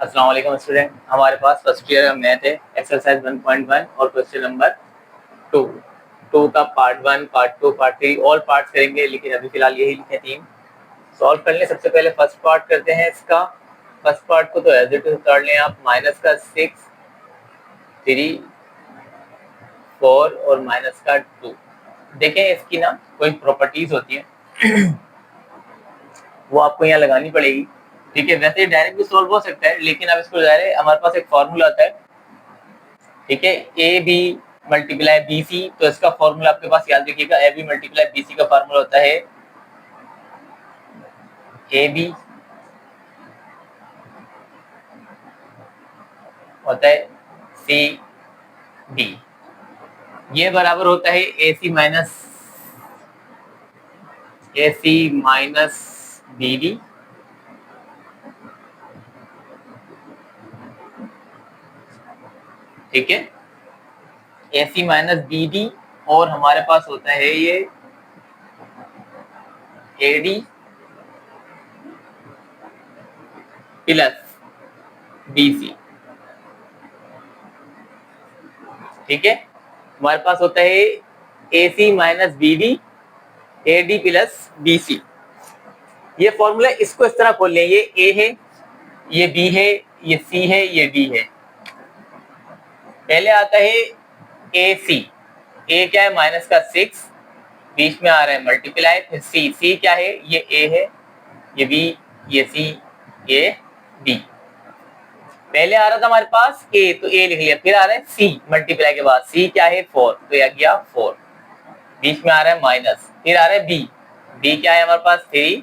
अस्सलाम वालेकुम स्टूडेंट, हमारे पास फर्स्ट ईयर का मैथ है एक्सरसाइज 1.1 और क्वेश्चन नंबर 2 का part 1, part 2, part 3 all parts करेंगे, लेकिन अभी फिलहाल यही लिखे 3 सॉल्व कर लें। सबसे पहले फर्स्ट पार्ट करते हैं इसका। फर्स्ट पार्ट को तो एज इट इज उतार लें आप। माइनस का 6, 3, 4 और माइनस का 2। देखें इसकी ना कोई प्रॉपर्टीज होती है वो आपको यहाँ लगानी पड़ेगी। ठीक है, वैसे डायरेक्ट भी सॉल्व हो सकता है, लेकिन अब इसको जाहिर है हमारे पास एक फॉर्मूला आता है। ठीक है, A B multiply B C, तो इसका फॉर्मूला आपके पास याद रखिएगा। A B multiply B C का फॉर्मूला होता है ए बी होता है सी बी, ये बराबर होता है A C minus B D. ठीक है, A C minus B D, और हमारे पास होता है ये A D plus B C. ठीक है, हमारे पास होता है A C minus B D, A D plus B C. ये फॉर्मूला इसको इस तरह खोल लें, ये ए है, ये बी है, ये सी है, ये डी है। पहले आता है ए सी, ए क्या है माइनस का 6, बीच में आ रहा है मल्टीप्लाई, फिर सी, सी क्या है ये ए है, ये बी, ये सी, ये डी। पहले आ रहा था हमारे पास ए, तो ए लिख लिया, फिर आ रहा है सी मल्टीप्लाई के बाद, सी क्या है 4, तो यह गया 4, बीच में आ रहा है माइनस, फिर आ रहा है बी, बी क्या है हमारे पास 3,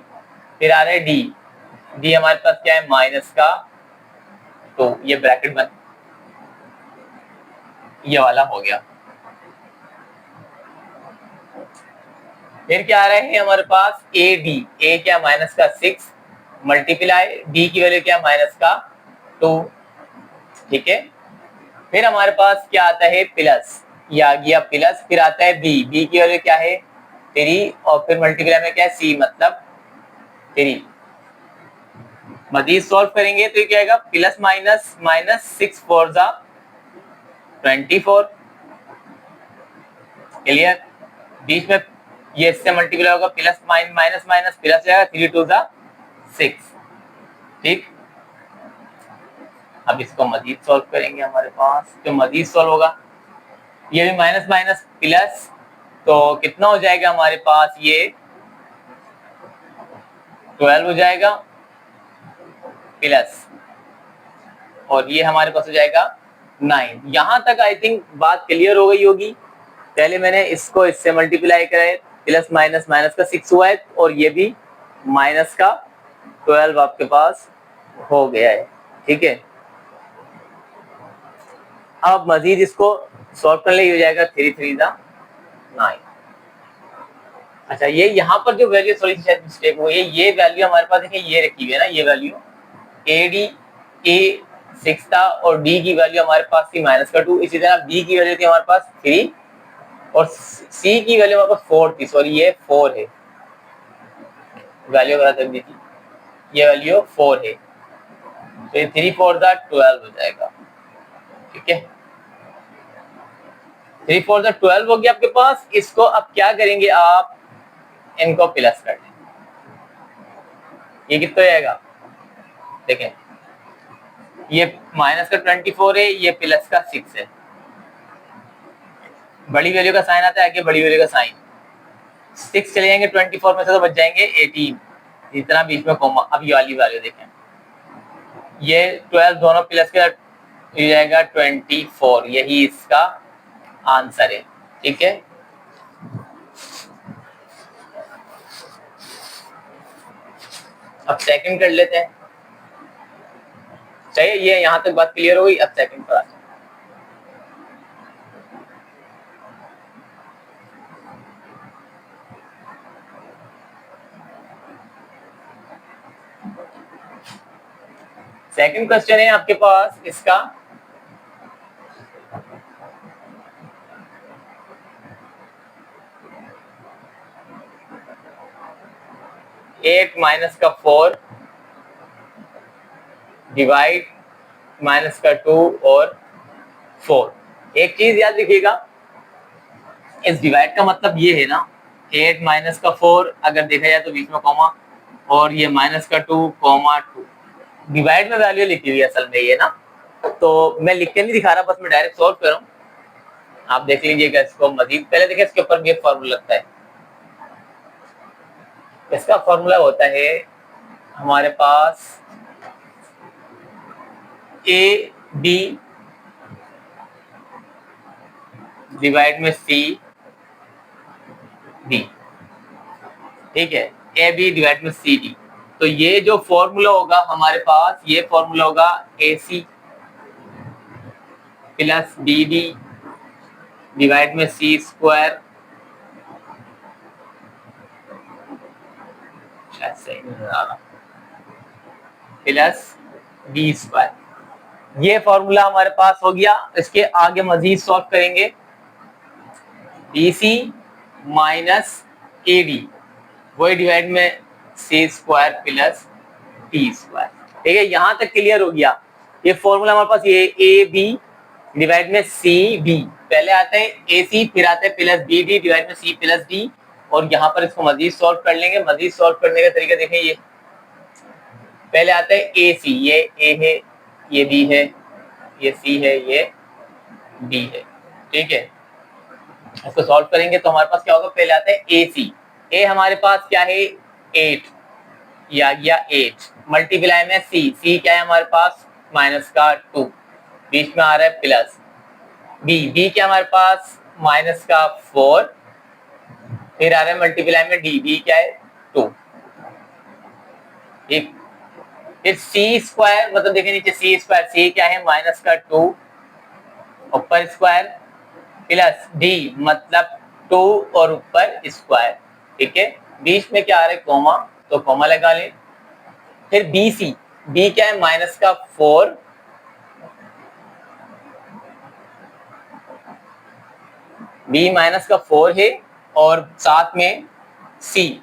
फिर आ रहा है डी, डी हमारे पास क्या है माइनस का, तो ये ब्रैकेट बंद, ये वाला हो गया। फिर क्या आ रहा है हमारे पास ए डी, ए क्या माइनस का 6 मल्टीप्लाई, डी की वैल्यू क्या माइनस का 2। ठीक है, फिर हमारे पास क्या आता है प्लस, ये आ गया प्लस, फिर आता है बी, बी की वैल्यू क्या है 3, और फिर मल्टीप्लाई में क्या है सी मतलब 3। मजीद सॉल्व करेंगे तो ये क्या आएगा प्लस माइनस माइनस 6 4 जा 24। क्लियर, बीच में ये इससे मल्टीप्लाई होगा, प्लस माइनस माइनस प्लस जाएगा, 3 2 जा 6। ठीक, अब इसको मजीद सॉल्व करेंगे। हमारे पास जो मजीद सॉल्व होगा, ये भी माइनस माइनस प्लस, तो कितना हो जाएगा हमारे पास ये 12 हो जाएगा प्लस, और ये हमारे पास हो जाएगा 9। यहां तक आई थिंक बात क्लियर हो गई होगी। पहले मैंने इसको इससे मल्टीप्लाई कराए, प्लस माइनस माइनस का 6 हुआ है, और ये भी माइनस का 12 आपके पास हो गया है। ठीक है, अब मजीद इसको सॉल्व कर ले, हो जाएगा 3 3 जा 9। अच्छा, ये यहाँ पर जो वैल्यू थोड़ी सी शायद मिस्टेक हुई है, ये वैल्यू हमारे पास देखिए ये रखी हुई है ना, ये वैल्यू ए डी, ए 6 था, और डी की वैल्यू हमारे पास थी माइनस का 2, इसी तरह बी की वैल्यू थी हमारे पास 3, और सी की वैल्यू हमारे पास 4 थी, सॉरी ये 4 है, वैल्यू गलत रख दी थी, ये वैल्यू 4 है, तो ये 3 4 जा 12 हो जाएगा। ठीक है, 3 4 जा 12 हो गया आपके पास। इसको अब क्या करेंगे आप, इनको प्लस कर दें, ये कितना जाएगा देखें, ये माइनस का 24 है, ये प्लस का 6 है, बड़ी वैल्यू का साइन आता है आगे, बड़ी वैल्यू का साइन 6 चले जाएंगे 24 में से, तो बच जाएंगे 18, इतना बीच में कॉमा। अब ये वाली वैल्यू देखें, ये 12 दोनों प्लस के हो जाएगा 24, यही इसका आंसर है। ठीक है, अब सेकंड कर लेते हैं। चाहिए, ये यहां तक बात क्लियर हो गई, अब सेकंड पर आते हैं। सेकंड क्वेश्चन है आपके पास इसका, एट माइनस का 4 डिवाइड माइनस का 2 और 4। एक चीज याद रखिएगा, इस डिवाइड का मतलब ये है ना, 8 माइनस का 4 अगर देखा जाए तो बीच में कॉमा, और ये माइनस का 2 कॉमा 2, डिवाइड में वैल्यू लिखी हुई है असल में ये ना, तो मैं लिख के नहीं दिखा रहा, बस मैं डायरेक्ट सॉल्व कर रहा हूँ, आप देख लीजिएगा इसको मजीद। पहले देखिए इसके ऊपर भी एक फॉर्मूला लगता है, इसका फॉर्मूला होता है हमारे पास ए बी डिवाइड में सी डी, ठीक है, ए बी डिवाइड में सी डी। तो ये जो फॉर्मूला होगा हमारे पास, ये फॉर्मूला होगा A C plus B D divide में सी स्क्वायर, शायद सही नजर आ रहा, प्लस बी स्क्वायर। ये फॉर्मूला हमारे पास हो गया। इसके आगे मजीद सॉल्व करेंगे, B C minus A D वही डिवाइड में C square plus T square, ठीक है, यहां तक क्लियर हो गया। ये फॉर्मूला हमारे पास, ये ए बी डिवाइड में सी डी, पहले आता है ए सी फिर आता है प्लस बी डी डिवाइड में सी प्लस डी, और यहाँ पर इसको मजीद सॉल्व कर लेंगे। मजीद सॉल्व करने का तरीका देखें, ये पहले आता है ए सी, ये ए है, ये बी है, ये सी है, ये डी है, ठीक है। इसको सॉल्व करेंगे तो हमारे पास क्या होगा, पहले आता है ए सी, ए हमारे पास क्या है 8, ये आ गया 8, मल्टीप्लाई में सी, सी क्या है हमारे पास माइनस का 2, बीच में आ रहा है प्लस, बी, बी क्या हमारे पास माइनस का 4, फिर आ रहा है मल्टीप्लाई में डी, डी क्या है 2, ठीक। फिर सी स्क्वायर, मतलब देखिए नीचे सी स्क्वायर, सी क्या है माइनस का 2 ऊपर स्क्वायर प्लस डी मतलब 2 और ऊपर स्क्वायर, ठीक है। बीच में क्या आ रहा है कॉमा, तो कॉमा लगा लें। फिर बी सी, बी क्या है माइनस का 4, बी माइनस का 4 है, और साथ में सी,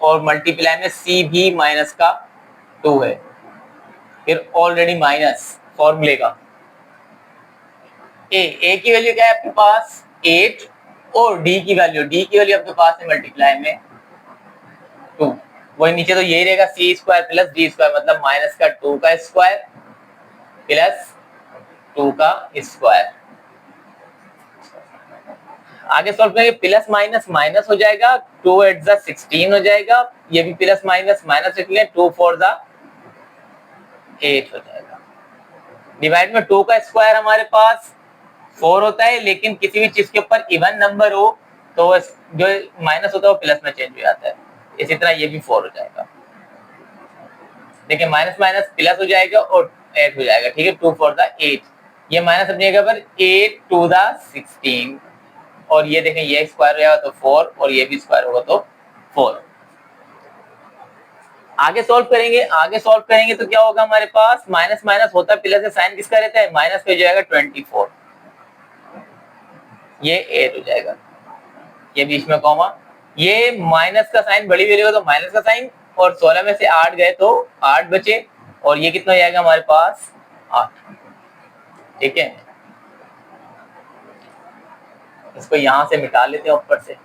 और मल्टीप्लाई में सी भी माइनस का 2 है, फिर ऑलरेडी माइनस फॉर्मूले का ए की वैल्यू क्या है आपके पास 8, और डी की वैल्यू आपके पास है मल्टीप्लाई में 2, वही नीचे तो यही रहेगा सी स्क्वायर प्लस डी स्क्वायर, मतलब माइनस का 2 का स्क्वायर प्लस 2 का स्क्वायर। आगे सॉल्व करेंगे, प्लस माइनस माइनस हो जाएगा, 2 8 जा 16 हो जाएगा, ये भी प्लस माइनस माइनस लिख लें, 2 4 जा 8 हो जाएगा। डिवाइड में 2 का स्क्वायर हमारे पास 4 होता है, लेकिन किसी भी चीज के ऊपर इवन नंबर हो तो जो माइनस होता है वो प्लस में चेंज हो जाता है, इसी तरह ये भी 4 हो जाएगा। देखिए माइनस माइनस प्लस हो जाएगा और 8 हो जाएगा, ठीक है, 2 4 जा 8, ये माइनस अपनी जगह पर 8 2 जा 16, और ये देखें ये स्क्वायर हो जाएगा तो 4, और ये भी स्क्वायर होगा तो 4। आगे सॉल्व करेंगे तो क्या होगा हमारे पास, माइनस माइनस होता है प्लस से साइन किसका रहता है, माइनस पे हो जाएगा 24, ये 8 हो जाएगा, ये बीच में कॉमा, ये माइनस का साइन बड़ी वैल्यू तो माइनस का साइन, और 16 में से 8 गए तो 8 बचे, और ये कितना हो जाएगा हमारे पास 8, ठीक है। इसको यहां से मिटा लेते हैं ऊपर से,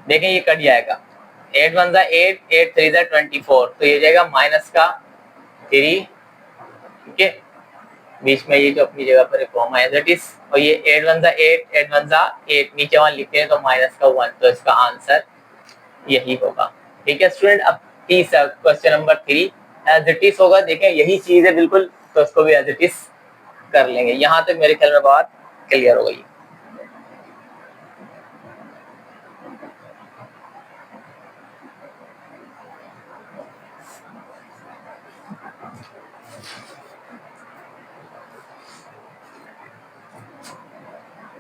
देखें ये कट जाएगा, 8 1 जा 8, 8 3 जा 24, तो ये जाएगा माइनस का 3, ठीक है, बीच में ये जो अपनी जगह पर कॉमा है दैट इज, और ये 8 1 जा 8, 8 1 जा 8, नीचे वहां लिखते हैं तो माइनस का 1, तो इसका आंसर यही होगा, ठीक है स्टूडेंट। अब तीसरा question number 3 as it is होगा, देखें यही चीज है बिल्कुल, तो इसको भी एज इट इज कर लेंगे। यहां तक मेरे ख्याल में बात क्लियर हो गई।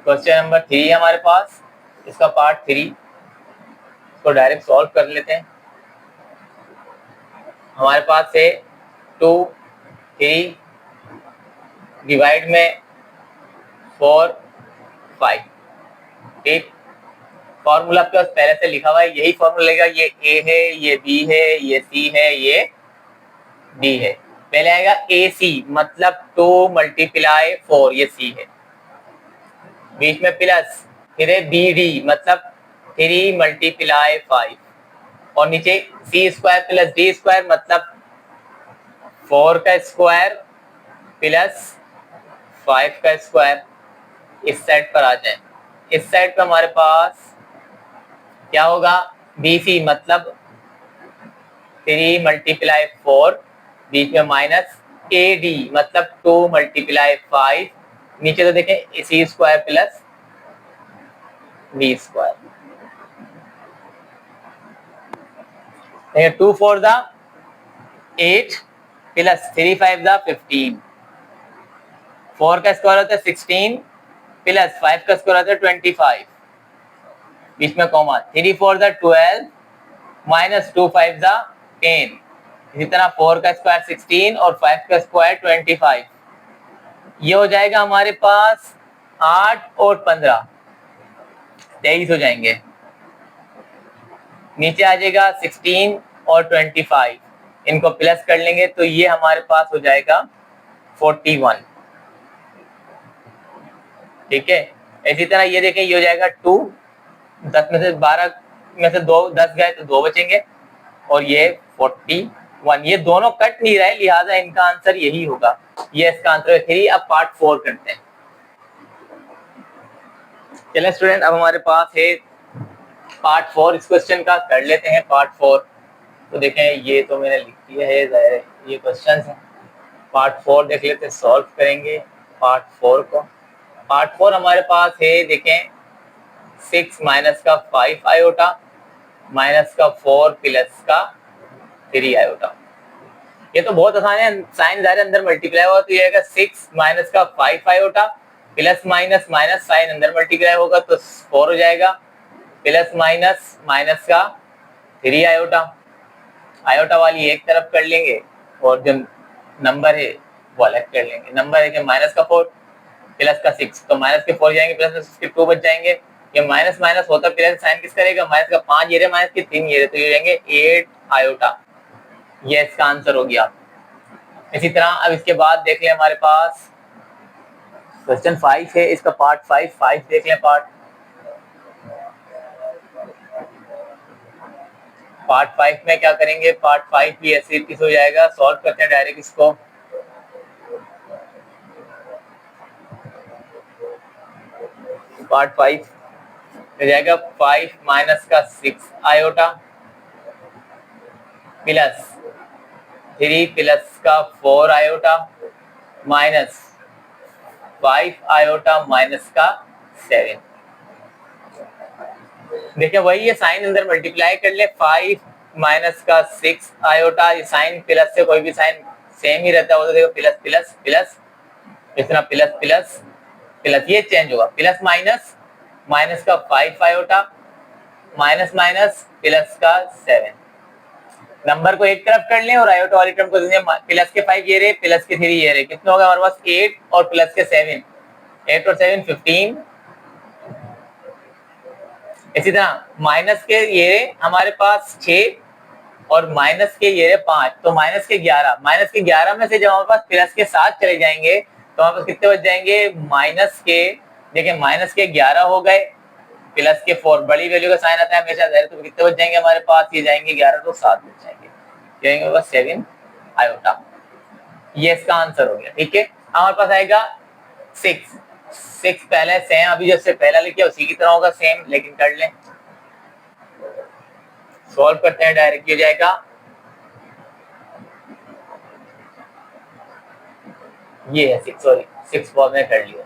क्वेश्चन नंबर 3 है हमारे पास, इसका पार्ट 3, इसको डायरेक्ट सॉल्व कर लेते हैं। हमारे पास है 2 3 डिवाइड में 4 5, ठीक, फॉर्मूला आपके पास पहले से लिखा हुआ है, यही फॉर्मूला लेगा, ये ए है, ये बी है, ये सी है, ये डी है। पहले आएगा ए सी मतलब 2 × 4, ये सी है, बीच में प्लस, फिर है बी डी मतलब 3 × 5, और नीचे सी स्क्वायर प्लस डी स्क्वायर मतलब 4 का स्क्वायर प्लस 5 का स्क्वायर। इस साइड पर आ जाए, इस साइड पर हमारे पास क्या होगा, बी सी मतलब 3 × 4, बीच में माइनस, ए डी मतलब 2 × 5, नीचे तो देखें सी स्क्वायर प्लस बी स्क्वायर। 2 4 दा 8 प्लस 3 5 दा 15, 4 का स्क्वायर होता है 16 प्लस 5 का स्क्वायर होता है 25, बीच में कॉमा, 3 4 दा 12 माइनस 2 5 दा 10, इसी तरह 4 का स्क्वायर 16 और 5 का स्क्वायर 25, ये हो जाएगा हमारे पास 8 और 15 23 हो जाएंगे। नीचे आ जाएगा 16 और 25, इनको प्लस कर लेंगे तो ये हमारे पास हो जाएगा 41। ठीक है, इसी तरह ये देखें, ये हो जाएगा 2, 10 में से 12 में से 2 10 गए तो 2 बचेंगे, और ये 41। ये दोनों कट नहीं रहे, लिहाजा इनका आंसर यही होगा, ये इसका आंसर है 3। अब पार्ट 4 करते हैं। चलिए स्टूडेंट, अब हमारे पास है पार्ट 4, इस क्वेश्चन का कर लेते हैं पार्ट 4। तो देखें, ये तो मैंने लिख दिया है, ये क्वेश्चन है। पार्ट 4 देख लेते हैं, सॉल्व करेंगे पार्ट 4 को। पार्ट 4 हमारे पास है, देखें 6 माइनस का 5 आयोटा माइनस का 4 प्लस का 3 आयोटा। ये तो बहुत आसान है, साइन ज़ाहिर अंदर मल्टीप्लाई हुआ तो ये आएगा 6 माइनस का 5 iota plus minus minus sign अंदर मल्टीप्लाई होगा तो 4 हो जाएगा, प्लस माइनस माइनस का 3 आयोटा। आयोटा वाली एक तरफ कर लेंगे और जो नंबर है वो अलग कर लेंगे। नंबर है कि माइनस का 4 प्लस का 6, तो माइनस के 4 जाएंगे, प्लस में 6 के 2 बच जाएंगे। ये माइनस माइनस होता प्लस साइन किस करेगा, माइनस का 5 ये रहे, माइनस के 3 ये रहे, तो ये जाएंगे 8 आयोटा। ये इसका आंसर हो गया। इसी तरह अब इसके बाद देख लें, हमारे पास क्वेश्चन 5 है, इसका पार्ट 5 देख लें। पार्ट 5 में क्या करेंगे, पार्ट 5 भी ऐसे किस हो जाएगा, सॉल्व करते हैं डायरेक्ट इसको। पार्ट 5 हो जाएगा 5 माइनस का 6 आयोटा प्लस 3 प्लस का 4 आयोटा माइनस 5 आयोटा माइनस का 7। देखिए वही है, साइन अंदर मल्टीप्लाई कर ले, 5 माइनस का 6 आयोटा, ये साइन प्लस से कोई भी साइन सेम ही रहता है, तो देखो प्लस प्लस प्लस, इस तरह प्लस प्लस प्लस, ये चेंज होगा, प्लस माइनस माइनस का 5 आयोटा माइनस माइनस प्लस का 7। नंबर को एक तरफ कर लें और आयोटा वाली टर्म को प्लस के 5 ये रहे, प्लस के 3 ये रहे, कितना होगा हमारे पास 8 और प्लस के 7, 8 और 7 15। इसी तरह माइनस के ये हमारे पास 6 और माइनस के ये 5, तो माइनस के 11, माइनस के 11 में से जब हमारे पास प्लस के 7 चले जाएंगे तो हमारे पास कितने बच जाएंगे, माइनस के, देखिए माइनस के 11 हो गए, प्लस के 4, बड़ी वैल्यू का साइन आता है हमेशा ज़ाहिर, तो कितने बच जाएंगे हमारे पास, ये जाएंगे 11 तो 7 बच जाएंगे, जाएंगे बस 7 आयोटा। ये इसका आंसर हो गया। ठीक है, हमारे पास आएगा 6 पहले सेम, अभी जैसे पहला लिखा उसी की तरह होगा सेम, लेकिन कर लें, सॉल्व करते हैं डायरेक्ट, हो जाएगा ये है 6, सॉरी 6 फॉर्म में कर लिया।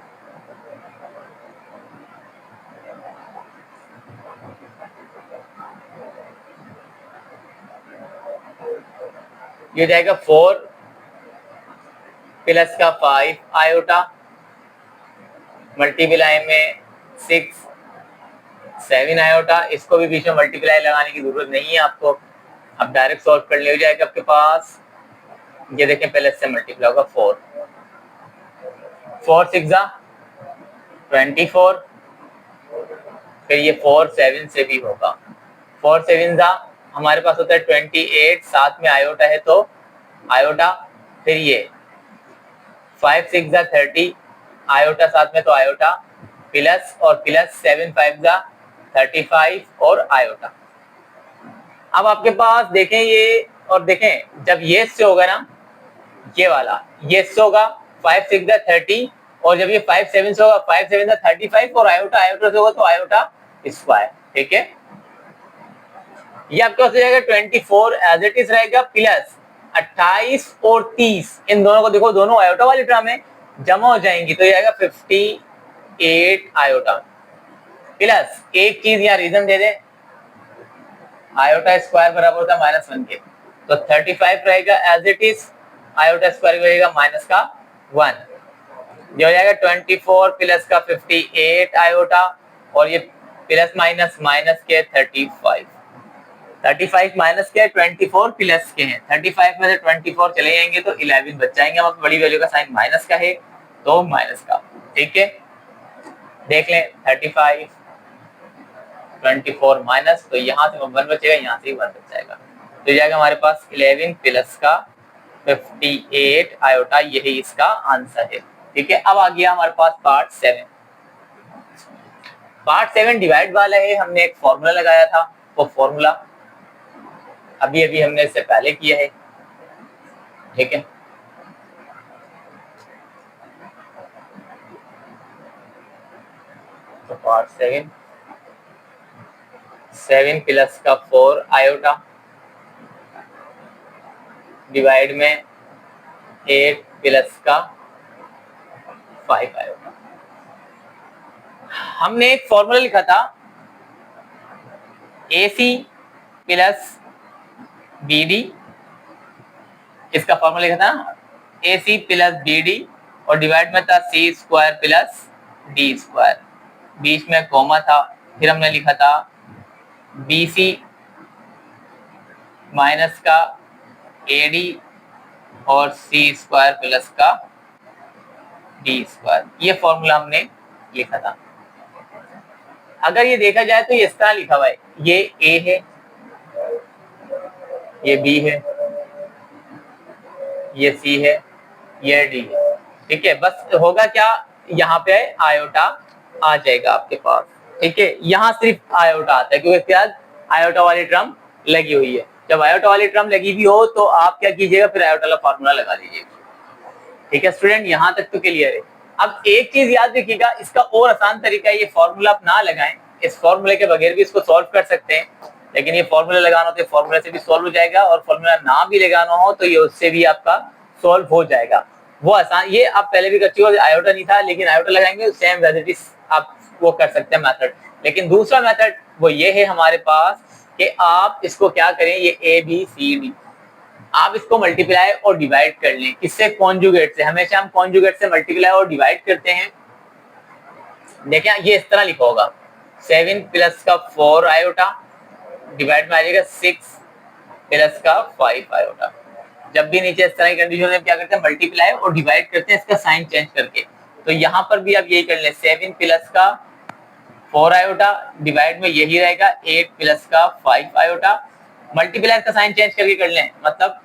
ये हो जाएगा 4 प्लस का 5 आयोटा मल्टीप्लाई में 6 7 आयोटा, इसको भी बीच में मल्टीप्लाई लगाने की जरूरत नहीं है आपको, अब डायरेक्ट सॉल्व कर ले, हो जाएगा आपके पास, ये देखें पहले से मल्टीप्लाई होगा 4 6 24 फिर ये 4 7 से भी होगा। 4 7 जा हमारे पास होता है 28, साथ में आयोटा है तो आयोटा, फिर ये 5 6 जा 30, आयोटा साथ में तो आयोटा, प्लस और प्लस 7 5 जा 35 और आयोटा। अब आपके पास देखें ये, और देखें जब ये से होगा ना, ये वाला ये से होगा 5 6 जा 30, और जब ये 5 7 से होगा 5 7 जा 35, और आयोटा आयोटा से होगा तो आयोटा स्क्वायर। ठीक है, ये आपके पास हो जाएगा 24 एज इट इज रहेगा, प्लस 28 और 30, इन दोनों को देखो दोनों आयोटा वाली टर्म में जमा हो जाएंगी तो ये आएगा 58 आयोटा, प्लस एक चीज यहाँ रीजन दे दे, आयोटा स्क्वायर बराबर होता है -1 के, तो 35 रहेगा as it is, iota square रहेगा -1, जो हो जाएगा 24 प्लस का 58 आयोटा, और ये प्लस माइनस माइनस के 35 माइनस के 24 प्लस के हैं, 35 में से 24 चले जाएंगे तो 11 बच जाएंगे, हम बड़ी वैल्यू का साइन माइनस का है तो माइनस का। ठीक है, देख लें 35 24 माइनस, तो यहाँ से 1 बचेगा, यहाँ से 1 बच जाएगा, तो जाएगा हमारे पास 11 प्लस का 58 आयोटा, यही इसका आंसर है। ठीक है, अब आ गया हमारे पास पार्ट 7। पार्ट 7 डिवाइड वाला है, हमने एक फॉर्मूला लगाया था, वो फॉर्मूला अभी अभी हमने इससे पहले किया है। ठीक है, तो पार्ट 7 प्लस का 4 आयोटा डिवाइड में 8 प्लस का 5 आयोटा। हमने एक फॉर्मूला लिखा था AC प्लस BD, इसका फॉर्मूला लिखा था ना AC प्लस BD, और डिवाइड में था C square plus D square, बीच में कॉमा था, फिर हमने लिखा था BC माइनस का AD और C स्क्वायर प्लस का D स्क्वायर, ये फॉर्मूला हमने लिखा था। अगर ये देखा जाए तो ये इस तरह लिखा हुआ है, ये A है, ये B है, ये C है, ये D है। ठीक है, बस होगा क्या, यहाँ पे आयोटा आ जाएगा आपके पास। ठीक है, यहाँ सिर्फ आयोटा आता है क्योंकि क्या आयोटा वाली टर्म लगी हुई है। जब आयोटा वाली टर्म लगी हुई हो तो आप क्या कीजिएगा, फिर आयोटा वाला फॉर्मूला लगा दीजिएगा। ठीक है स्टूडेंट, यहाँ तक तो क्लियर है। अब एक चीज याद रखिएगा, इसका और आसान तरीका है, ये फॉर्मूला आप ना लगाएं, इस फॉर्मूले के बगैर भी इसको सॉल्व कर सकते हैं, लेकिन ये फॉर्मूला लगाना हो तो फॉर्मूला से भी सॉल्व हो जाएगा, और फॉर्मूला ना भी लगाना हो तो ये उससे भी आपका सॉल्व हो जाएगा। वो आसान, ये आप पहले भी कर चुके हो, आयोटा नहीं था लेकिन आयोटा लगाएंगे सेम एज इट इज आप वो कर सकते हैं मेथड। लेकिन दूसरा मेथड वो ये है हमारे पास कि आप इसको क्या करें, ये ABCD आप इसको मल्टीप्लाई और डिवाइड कर लें, किससे, कॉन्जुगेट से। हमेशा हम कॉन्जुगेट से मल्टीप्लाई और डिवाइड करते हैं। देखें ये इस तरह लिखा होगा, 7 प्लस का 4 आयोटा डिवाइड में आ जाएगा 6 प्लस का 5 आयोटा। जब भी नीचे इस तरह की कंडीशन में क्या करते हैं, मल्टीप्लाई और डिवाइड करते हैं इसका साइन चेंज करके, तो यहाँ पर भी आप यही कर लें, 7 प्लस का 4 आयोटा डिवाइड में यही रहेगा 8 प्लस का 5 आयोटा, मल्टीप्लाई का साइन चेंज करके कर लें, मतलब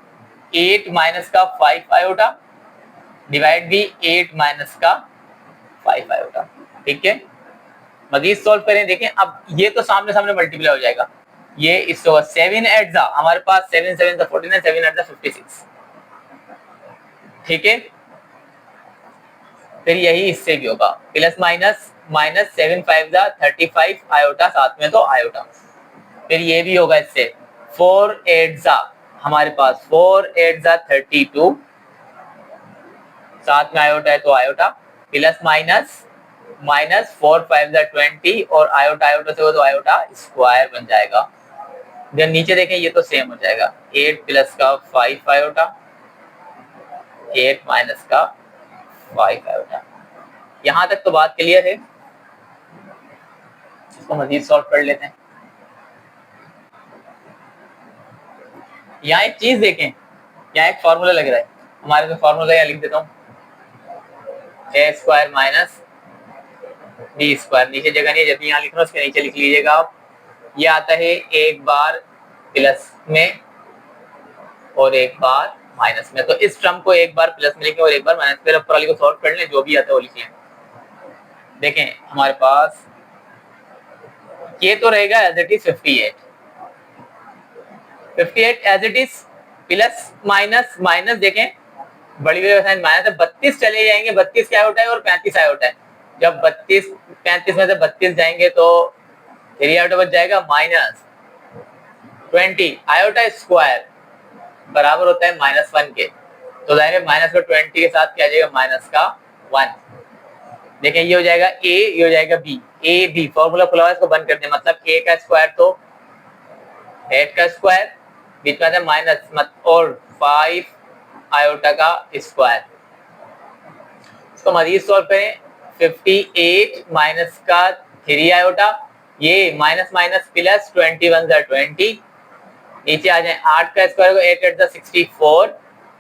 8 माइनस का 5 आयोटा डिवाइड भी 8 माइनस का 5 आयोटा। ठीक है, मजीद सॉल्व करें, देखें अब ये तो सामने सामने मल्टीप्लाई हो जाएगा, ये इससे 7 8 जा हमारे पास 7 7 जा 49, 7 8 जा 56। ठीक है, फिर यही इससे भी होगा, प्लस माइनस माइनस 7 5 जा 35 आयोटा, साथ में तो आयोटा, फिर ये भी होगा इससे 4 8 जा हमारे पास 4 8 जा 32, साथ में आयोटा है तो आयोटा, प्लस माइनस माइनस 4 5 जा 20, और आयोटा आयोटा से हो तो आयोटा स्क्वायर बन जाएगा। जब नीचे देखें ये तो सेम हो जाएगा, 8 प्लस का 5 आयोटा 8 माइनस का 5 आयोटा। यहां तक तो बात क्लियर है, इसको मजीद सॉल्व कर लेते हैं। यहाँ एक चीज देखें, यहाँ एक फॉर्मूला लग रहा है, हमारे को फॉर्मूला यहाँ लिख देता हूँ, a square minus B square, नीचे जगह नहीं है, जब भी यहाँ लिख रहा हूँ उसके नीचे लिख लीजिएगा आप। ये आता है एक बार प्लस में और एक बार माइनस में, तो इस टर्म को एक बार प्लस में लिखें और एक बार माइनस में, ऊपर वाली को सॉल्व कर लें, जो भी आता है वो लिख लें। देखें हमारे पास ये तो रहेगा as it is 58 as it is, plus minus minus, देखें बड़ी बड़ी साइन माइनस है, 32 चले जाएंगे, 32 क्या होता है और 35 आयोटा है, जब 35 में से 32 जाएंगे तो 3 आयोटा बच जाएगा, माइनस 20 आयोटा स्क्वायर बराबर होता है -1 के, तो जाहिर है माइनस को 20 के साथ क्या आ जाएगा, माइनस का 1। देखें ये हो जाएगा a, ये हो जाएगा b, a b फॉर्मूला खुला हुआ, इसको बंद कर दें, मतलब a का स्क्वायर तो 8 का स्क्वायर, बीच में आता है माइनस और 5 आयोटा का स्क्वायर। इसको मजीद सॉल्व करें, 58 माइनस का 3 आयोटा, ये माइनस माइनस प्लस 21 जा 20, नीचे आ जाए 8 का स्क्वायर होगा 8 8 64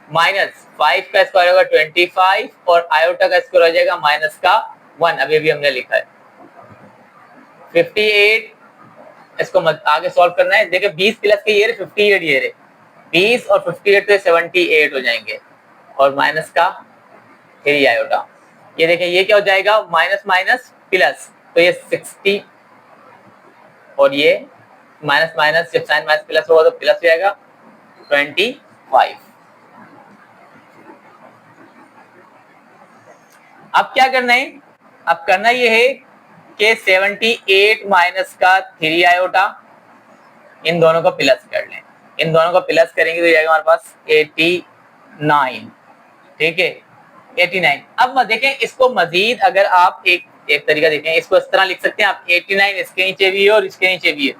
माइनस 5 का स्क्वायर होगा 25 और आयोटा का स्क्वायर हो जाएगा माइनस का 1, अभी भी हमने लिखा है 58। इसको आगे सॉल्व करना है, देखिए 20 प्लस के ये रहे 58, ये रहे 20 और 58 तो 78 हो जाएंगे और माइनस का 3 आयोटा, ये देखें ये क्या हो जाएगा, माइनस माइनस प्लस, तो ये 60 और ये माइनस माइनस, जब साइन माइनस प्लस होगा तो प्लस हो जाएगा 25। अब क्या करना है, अब करना ये है कि 78 माइनस का 3 आयोटा, इन दोनों को प्लस कर लें, इन दोनों को प्लस करेंगे तो जाएगा हमारे पास 89, ठीक है 89। अब देखें इसको मजीद अगर आप एक तरीका देखें, इसको इस तरह लिख सकते हैं आप, 89 इसके नीचे भी है और इसके नीचे भी है,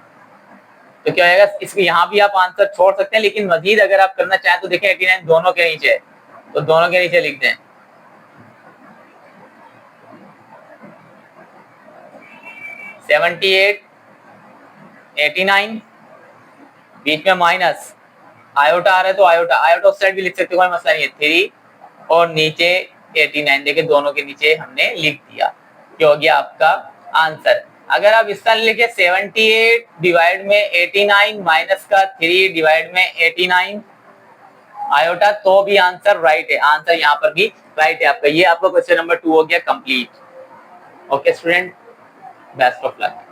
तो क्या होगा, इसको यहाँ भी आप आंसर छोड़ सकते हैं, लेकिन मजीद अगर आप करना चाहें तो देखें 89 दोनों के नीचे है, तो दोनों के नीचे लिख दें 78 89, बीच में माइनस आयोटा आ रहा है तो आयोटा आयोटा उस साइड भी लिख सकते हो, कोई मसला नहीं है, 3 और नीचे 89, देखिए दोनों के नीचे हमने लिख दिया, क्या हो गया आपका आंसर। अगर आप इस तरह लिखे 78 डिवाइड में 89 माइनस का 3 डिवाइड में 89 आयोटा, तो भी आंसर राइट है, आंसर यहाँ पर भी राइट है आपका। ये आपका क्वेश्चन नंबर 2 हो गया complete. Okay student, best of luck.